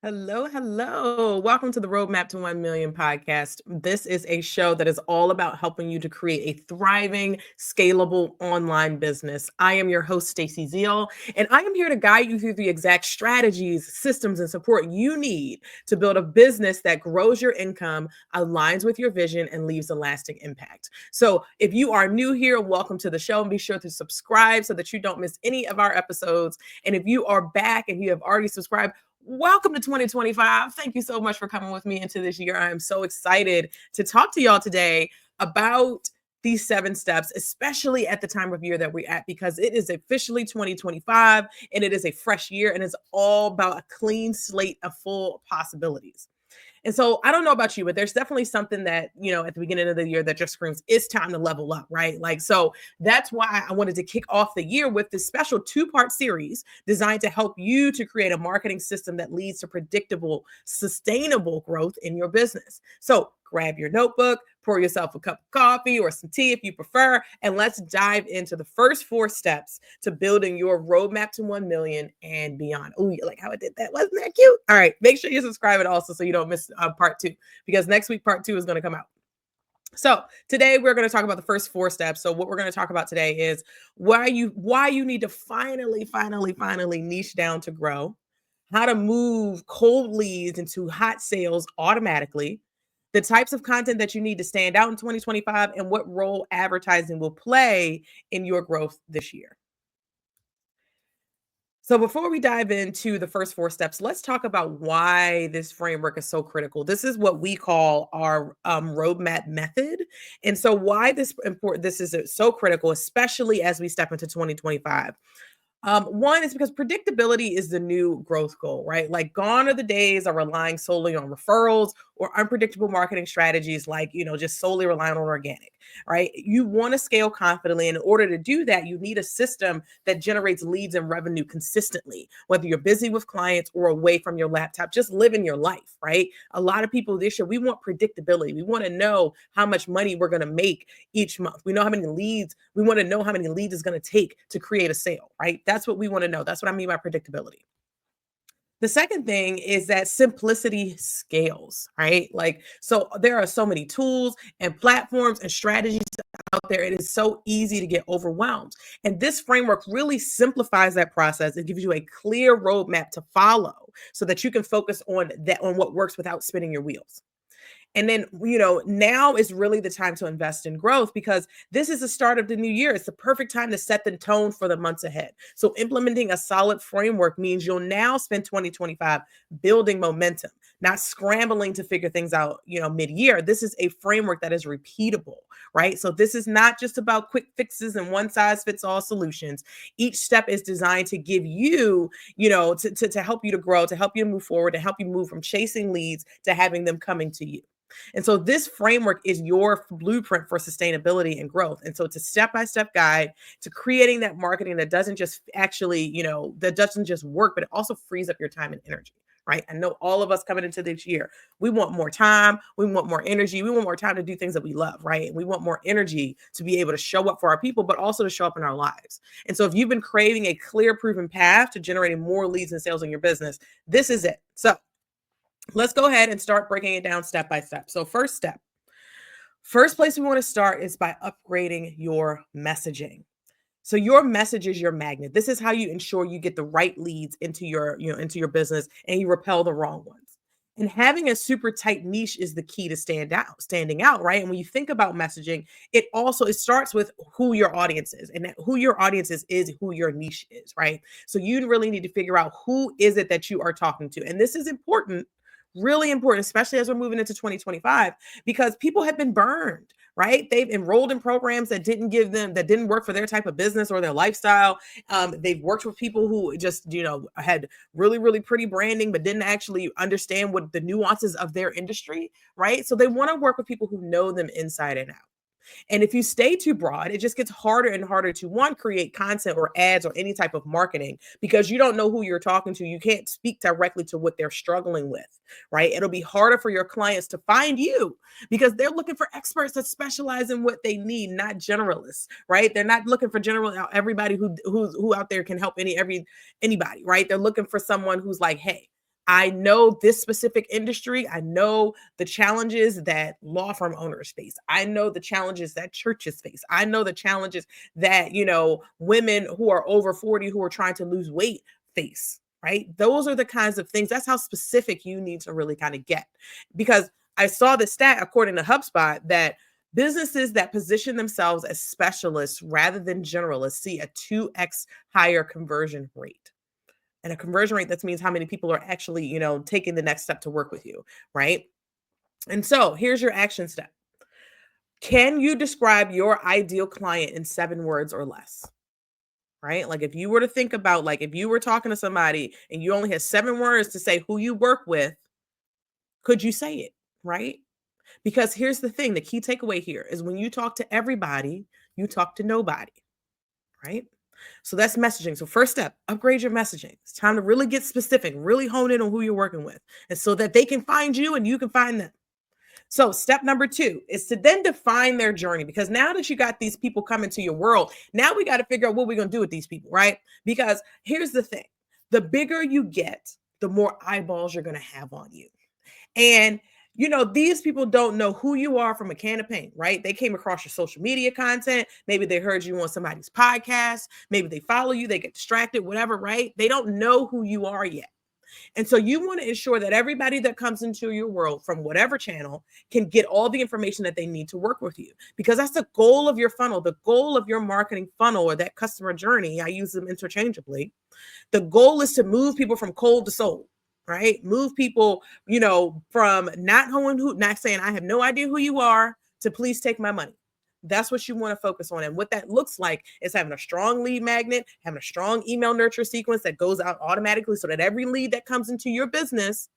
Hello, hello. Welcome to the Roadmap to 1 Million podcast. This is a show that is all about helping you to create a thriving, scalable online business. I am your host, Stacey Zeal, and I am here to guide you through the exact strategies, systems, and support you need to build a business that grows your income, aligns with your vision, and leaves a lasting impact. So, if you are new here, welcome to the show and be sure to subscribe so that you don't miss any of our episodes. And if you are back and you have already subscribed, welcome to 2025. Thank you so much for coming with me into this year. I am so excited to talk to y'all today about these 7 steps, especially at the time of year that we're at, because it is officially 2025 and it is a fresh year and it's all about a clean slate of full possibilities. And so I don't know about you, but there's definitely something that, at the beginning of the year that just screams, it's time to level up, right? So that's why I wanted to kick off the year with this special 2-part series designed to help you to create a marketing system that leads to predictable, sustainable growth in your business. So grab your notebook, pour yourself a cup of coffee or some tea if you prefer, and let's dive into the first 4 steps to building your roadmap to 1 million and beyond. Oh, you like how I did that? Wasn't that cute? All right, make sure you subscribe it also so you don't miss part 2, because next week part 2 is going to come out. So today we're going to talk about the first 4 steps. So what we're going to talk about today is why you need to finally niche down to grow, how to move cold leads into hot sales automatically, the types of content that you need to stand out in 2025, and what role advertising will play in your growth this year. So before we dive into the first 4 steps, let's talk about why this framework is so critical. This is what we call our roadmap method. And so why this is so critical, especially as we step into 2025. One is because predictability is the new growth goal, right? Like gone are the days of relying solely on referrals or unpredictable marketing strategies, like, just solely relying on organic, right? You want to scale confidently. And in order to do that, you need a system that generates leads and revenue consistently, whether you're busy with clients or away from your laptop, just living your life, right? A lot of people this year, we want predictability. We want to know how much money we're going to make each month. We know how many leads, we want to know how many leads it's going to take to create a sale, right? That's what we want to know. That's what I mean by predictability. The second thing is that simplicity scales, right? So there are so many tools and platforms and strategies out there. It is so easy to get overwhelmed. And this framework really simplifies that process. It gives you a clear roadmap to follow so that you can focus on what works without spinning your wheels. And then, now is really the time to invest in growth, because this is the start of the new year. It's the perfect time to set the tone for the months ahead. So implementing a solid framework means you'll now spend 2025 building momentum, not scrambling to figure things out, mid-year. This is a framework that is repeatable, right? So this is not just about quick fixes and one size fits all solutions. Each step is designed to give you, to help you to grow, to help you to move forward, to help you move from chasing leads to having them coming to you. And so this framework is your blueprint for sustainability and growth. And so it's a step-by-step guide to creating that marketing that doesn't just actually, that doesn't just work, but it also frees up your time and energy, right? I know all of us coming into this year, we want more time, we want more energy, we want more time to do things that we love, right? And we want more energy to be able to show up for our people, but also to show up in our lives. And so if you've been craving a clear, proven path to generating more leads and sales in your business, this is it. So let's go ahead and start breaking it down step by step. So first place we want to start is by upgrading your messaging. So your message is your magnet. This is how you ensure you get the right leads into your business and you repel the wrong ones. And having a super tight niche is the key to standing out, right? And when you think about messaging, it starts with who your audience is, and who your audience is who your niche is, right? So you really need to figure out who is it that you are talking to. And this is important, really important, especially as we're moving into 2025, because people have been burned, right? They've enrolled in programs that didn't work for their type of business or their lifestyle. They've worked with people who just, had really, really pretty branding, but didn't actually understand what the nuances of their industry, right? So they want to work with people who know them inside and out. And if you stay too broad, it just gets harder and harder to create content or ads or any type of marketing, because you don't know who you're talking to. You can't speak directly to what they're struggling with, right? It'll be harder for your clients to find you because they're looking for experts that specialize in what they need, not generalists, right? They're not looking for everybody who out there can help anybody, right? They're looking for someone who's like, hey, I know this specific industry. I know the challenges that law firm owners face. I know the challenges that churches face. I know the challenges that, women who are over 40 who are trying to lose weight face, right? Those are the kinds of things. That's how specific you need to really kind of get. Because I saw the stat, according to HubSpot, that businesses that position themselves as specialists rather than generalists see a 2x higher conversion rate. And a conversion rate, that means how many people are actually, taking the next step to work with you, right? And so here's your action step. Can you describe your ideal client in 7 words or less? Right? Like if you were to think about, like if you were talking to somebody and you only had 7 words to say who you work with, could you say it? Right? Because here's the thing, the key takeaway here is when you talk to everybody, you talk to nobody, right? So that's messaging. So first step, upgrade your messaging. It's time to really get specific, really hone in on who you're working with, and so that they can find you and you can find them. So step number 2 is to then define their journey, because now that you got these people coming to your world, now we got to figure out what we're going to do with these people, right? Because here's the thing, the bigger you get, the more eyeballs you're going to have on you. And these people don't know who you are from a can of paint, right? They came across your social media content. Maybe they heard you on somebody's podcast. Maybe they follow you, they get distracted, whatever, right? They don't know who you are yet. And so you want to ensure that everybody that comes into your world from whatever channel can get all the information that they need to work with you, because that's the goal of your funnel, the goal of your marketing funnel, or that customer journey. I use them interchangeably. The goal is to move people from cold to sold, right? Move people, from not saying I have no idea who you are to please take my money. That's what you want to focus on. And what that looks like is having a strong lead magnet, having a strong email nurture sequence that goes out automatically so that every lead that comes into your business,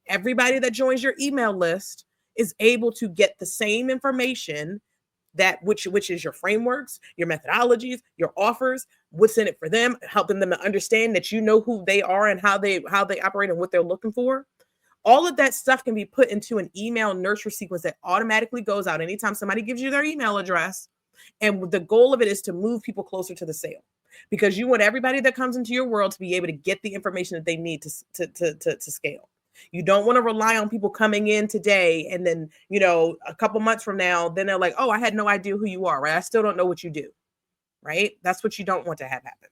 everybody that joins your email list is able to get the same information, that which is your frameworks, your methodologies, your offers, what's in it for them, helping them to understand that you know who they are and how they operate and what they're looking for. All of that stuff can be put into an email nurture sequence that automatically goes out anytime somebody gives you their email address. And the goal of it is to move people closer to the sale, because you want everybody that comes into your world to be able to get the information that they need to scale. You don't want to rely on people coming in today and then, a couple months from now, then they're like, oh, I had no idea who you are, right? I still don't know what you do, right? That's what you don't want to have happen.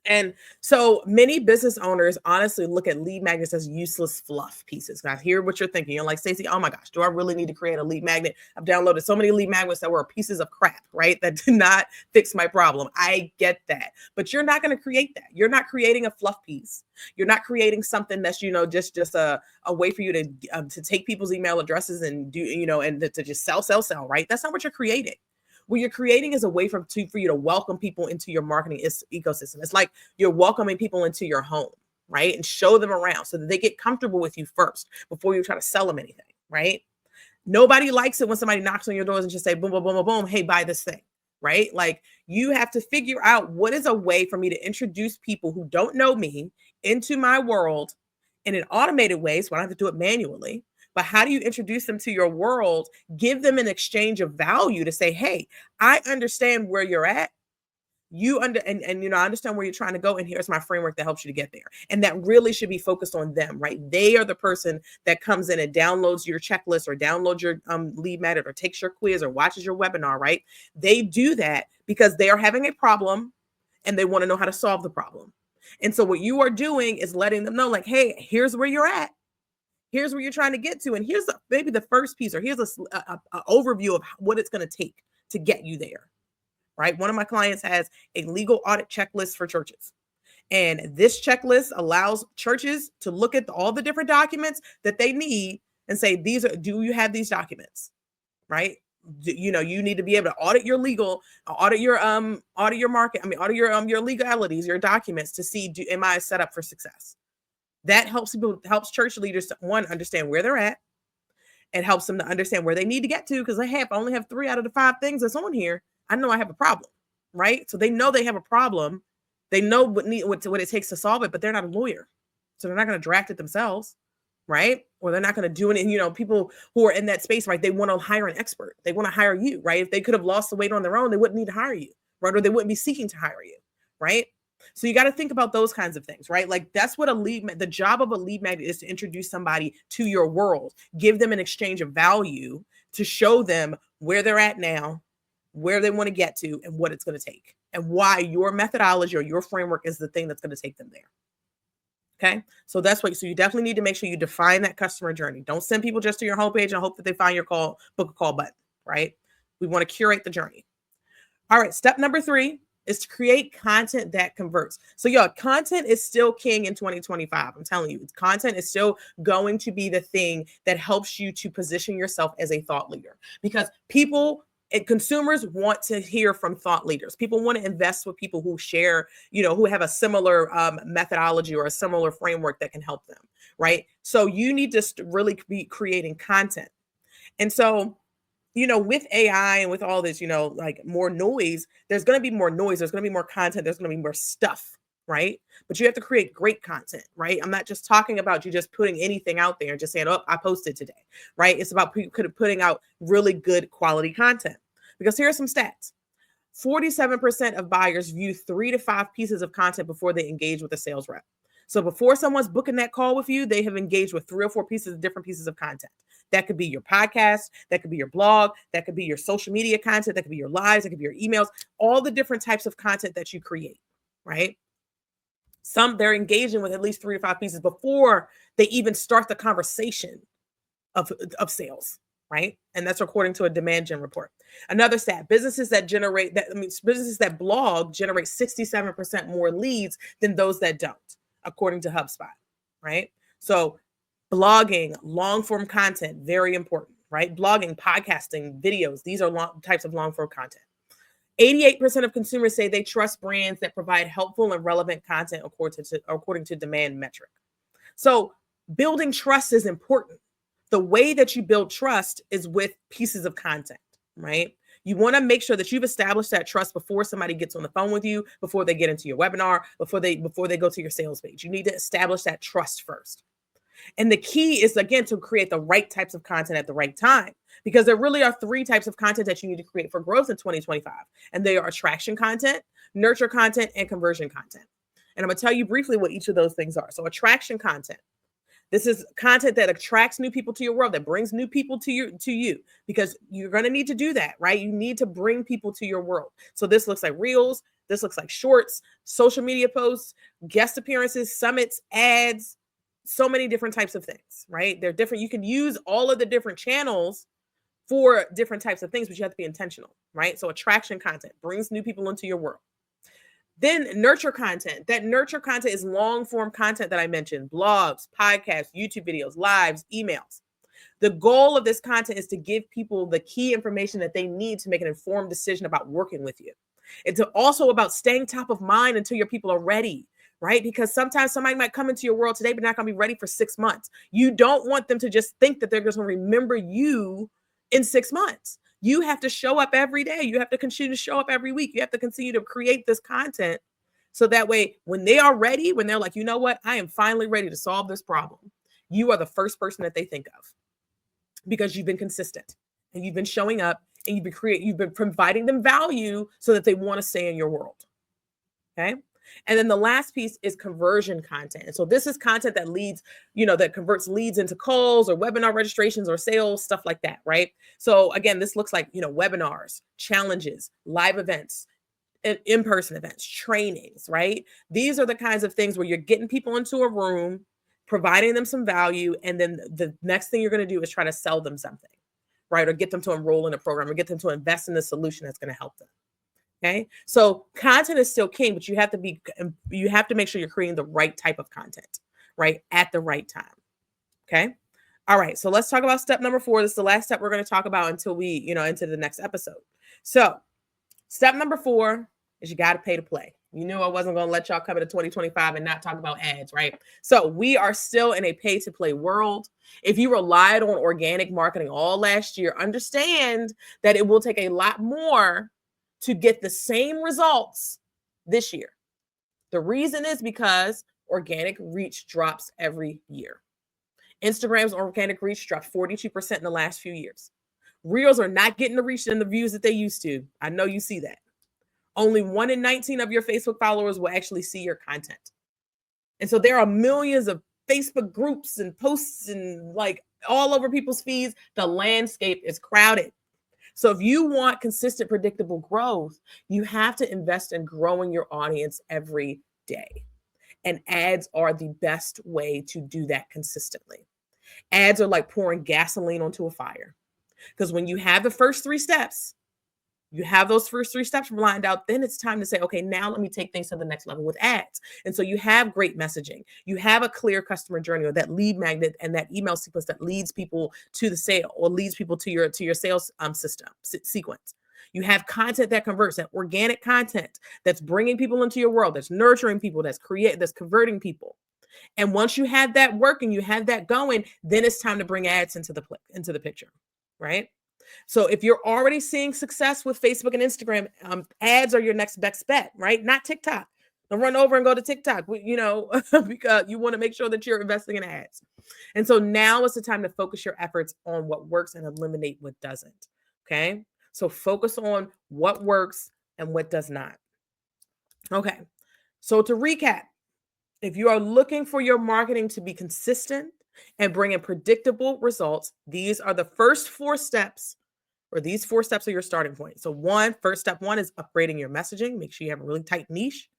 And so many business owners honestly look at lead magnets as useless fluff pieces. I hear what you're thinking. You're like, Stacey, oh my gosh, do I really need to create a lead magnet? I've downloaded so many lead magnets that were pieces of crap, right? That did not fix my problem. I get that. But you're not going to create that. You're not creating a fluff piece. You're not creating something that's, just a way for you to take people's email addresses and do, and to just sell, right? That's not what you're creating. What you're creating is a way for you to welcome people into your marketing ecosystem. It's like you're welcoming people into your home, right? And show them around so that they get comfortable with you first before you try to sell them anything, right? Nobody likes it when somebody knocks on your doors and just say, boom, boom, boom, boom, boom, hey, buy this thing, right? Like you have to figure out what is a way for me to introduce people who don't know me into my world in an automated way, so I don't have to do it manually. But how do you introduce them to your world? Give them an exchange of value to say, hey, I understand where you're at. I understand where you're trying to go. And here's my framework that helps you to get there. And that really should be focused on them, right? They are the person that comes in and downloads your checklist or downloads your lead magnet or takes your quiz or watches your webinar, right? They do that because they are having a problem and they want to know how to solve the problem. And so what you are doing is letting them know, like, hey, here's where you're at. Here's where you're trying to get to. And here's maybe the first piece, or here's a overview of what it's going to take to get you there, right? One of my clients has a legal audit checklist for churches. And this checklist allows churches to look at all the different documents that they need and say, do you have these documents, right? You need to be able to audit your audit your market. Audit your legalities, your documents to see, am I set up for success? That helps church leaders to, one, understand where they're at, and helps them to understand where they need to get to. Because if I only have 3 out of the 5 things that's on here, I know I have a problem, right? So they know they have a problem. They know what it takes to solve it, but they're not a lawyer. So they're not going to draft it themselves, right? Or they're not going to do it. And, people who are in that space, right? They want to hire an expert. They want to hire you, right? If they could have lost the weight on their own, they wouldn't need to hire you, right? Or they wouldn't be seeking to hire you, right? So you got to think about those kinds of things, right? Like that's what the job of a lead magnet is, to introduce somebody to your world, give them an exchange of value, to show them where they're at now, where they want to get to, and what it's going to take, and why your methodology or your framework is the thing that's going to take them there. Okay. So that's what, so you definitely need to make sure you define that customer journey. Don't send people just to your homepage and hope that they find your book a call button, right? We want to curate the journey. All right. Step number 3 is to create content that converts. So content is still king in 2025. I'm telling you, content is still going to be the thing that helps you to position yourself as a thought leader, because people and consumers want to hear from thought leaders. People want to invest with people who share, who have a similar methodology or a similar framework that can help them, right? So you need to really be creating content. And so, with AI and with all this, like more noise, there's going to be more noise. There's going to be more content. There's going to be more stuff, right? But you have to create great content, right? I'm not just talking about you just putting anything out there and just saying, oh, I posted today, right? It's about putting out really good quality content. Because here are some stats. 47% of buyers view 3 to 5 pieces of content before they engage with a sales rep. So before someone's booking that call with you, they have engaged with 3 or 4 different pieces of content. That could be your podcast, that could be your blog, that could be your social media content, that could be your lives, that could be your emails, all the different types of content that you create, right? They're engaging with at least 3 to 5 pieces before they even start the conversation of sales, right? And that's according to a demand gen report. Another stat, businesses that blog generate 67% more leads than those that don't, according to HubSpot, right? So blogging, long form content, very important, right? Blogging, podcasting, videos, these are types of long form content. 88% of consumers say they trust brands that provide helpful and relevant content according to demand metric. So building trust is important. The way that you build trust is with pieces of content, right? You want to make sure that you've established that trust before somebody gets on the phone with you, before they get into your webinar, before they go to your sales page. You need to establish that trust first. And the key is, again, to create the right types of content at the right time, because there really are 3 types of content that you need to create for growth in 2025. And they are attraction content, nurture content, and conversion content. And I'm going to tell you briefly what each of those things are. So attraction content. This is content that attracts new people to your world, that brings new people to you, because you're going to need to do that, right? You need to bring people to your world. So this looks like reels, this looks like shorts, social media posts, guest appearances, summits, ads, so many different types of things, right? They're different. You can use all of the different channels for different types of things, but you have to be intentional, right? So attraction content brings new people into your world. Then nurture content. That nurture content is long form content that I mentioned: blogs, podcasts, YouTube videos, lives, emails. The goal of this content is to give people the key information that they need to make an informed decision about working with you. It's also about staying top of mind until your people are ready, right? Because sometimes somebody might come into your world today, but not going to be ready for 6 months. You don't want them to just think that they're going to remember you in 6 months. You have to show up every day. You have to continue to show up every week. You have to continue to create this content so that way, when they are ready, when they're like, you know what, I am finally ready to solve this problem, you are the first person that they think of, because you've been consistent and you've been showing up and you've been providing them value so that they want to stay in your world. Okay. And then the last piece is conversion content. And so this is content that leads, that converts leads into calls or webinar registrations or sales, stuff like that, right? So again, this looks like, webinars, challenges, live events, in-person events, trainings, right? These are the kinds of things where you're getting people into a room, providing them some value, and then the next thing you're going to do is try to sell them something, right? Or get them to enroll in a program or get them to invest in the solution that's going to help them. Okay. So content is still king, but you have to make sure you're creating the right type of content, right? At the right time. Okay. All right. So let's talk about step number 4. This is the last step we're going to talk about until we, into the next episode. So step number 4 is you got to pay to play. You knew I wasn't going to let y'all come into 2025 and not talk about ads, right? So we are still in a pay to play world. If you relied on organic marketing all last year, understand that it will take a lot more to get the same results this year. The reason is because organic reach drops every year. Instagram's organic reach dropped 42% in the last few years. Reels are not getting the reach and the views that they used to. I know you see that. Only 1 in 19 of your Facebook followers will actually see your content. And so there are millions of Facebook groups and posts and like all over people's feeds. The landscape is crowded. So if you want consistent, predictable growth, you have to invest in growing your audience every day. And ads are the best way to do that consistently. Ads are like pouring gasoline onto a fire. Because when you have the first 3 steps, you have those first 3 steps lined out, then it's time to say, okay, now let me take things to the next level with ads. And so you have great messaging. You have a clear customer journey, or that lead magnet and that email sequence that leads people to the sale or leads people to your sales system sequence. You have content that converts, that organic content that's bringing people into your world, that's nurturing people, that's converting people. And once you have that working, you have that going, then it's time to bring ads into the picture, right? So if you're already seeing success with Facebook and Instagram, ads are your next best bet, right? Not TikTok. Don't run over and go to TikTok, because you want to make sure that you're investing in ads. And so now is the time to focus your efforts on what works and eliminate what doesn't. Okay. So focus on what works and what does not. Okay. So to recap, if you are looking for your marketing to be consistent and bring in predictable results, these are the first 4 steps, or these 4 steps are your starting point. So first step 1 is upgrading your messaging. Make sure you have a really tight niche.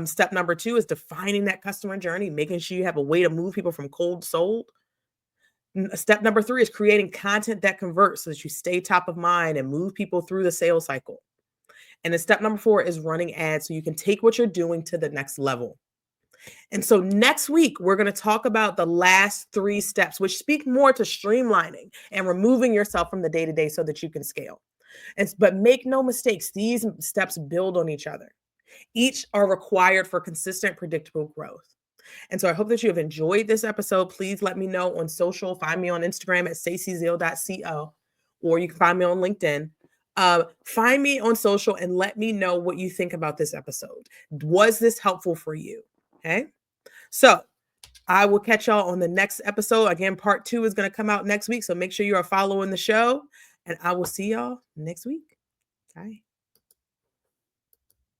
Step number 2 is defining that customer journey, making sure you have a way to move people from cold sold. Step number 3 is creating content that converts so that you stay top of mind and move people through the sales cycle. And then step number 4 is running ads so you can take what you're doing to the next level. And so next week, we're going to talk about the last 3 steps, which speak more to streamlining and removing yourself from the day-to-day so that you can scale. But make no mistakes, these steps build on each other. Each are required for consistent, predictable growth. And so I hope that you have enjoyed this episode. Please let me know on social. Find me on Instagram at stacyzeal.co, or you can find me on LinkedIn. Find me on social and let me know what you think about this episode. Was this helpful for you? Okay. So I will catch y'all on the next episode. Again, part 2 is going to come out next week. So make sure you are following the show, and I will see y'all next week. Bye.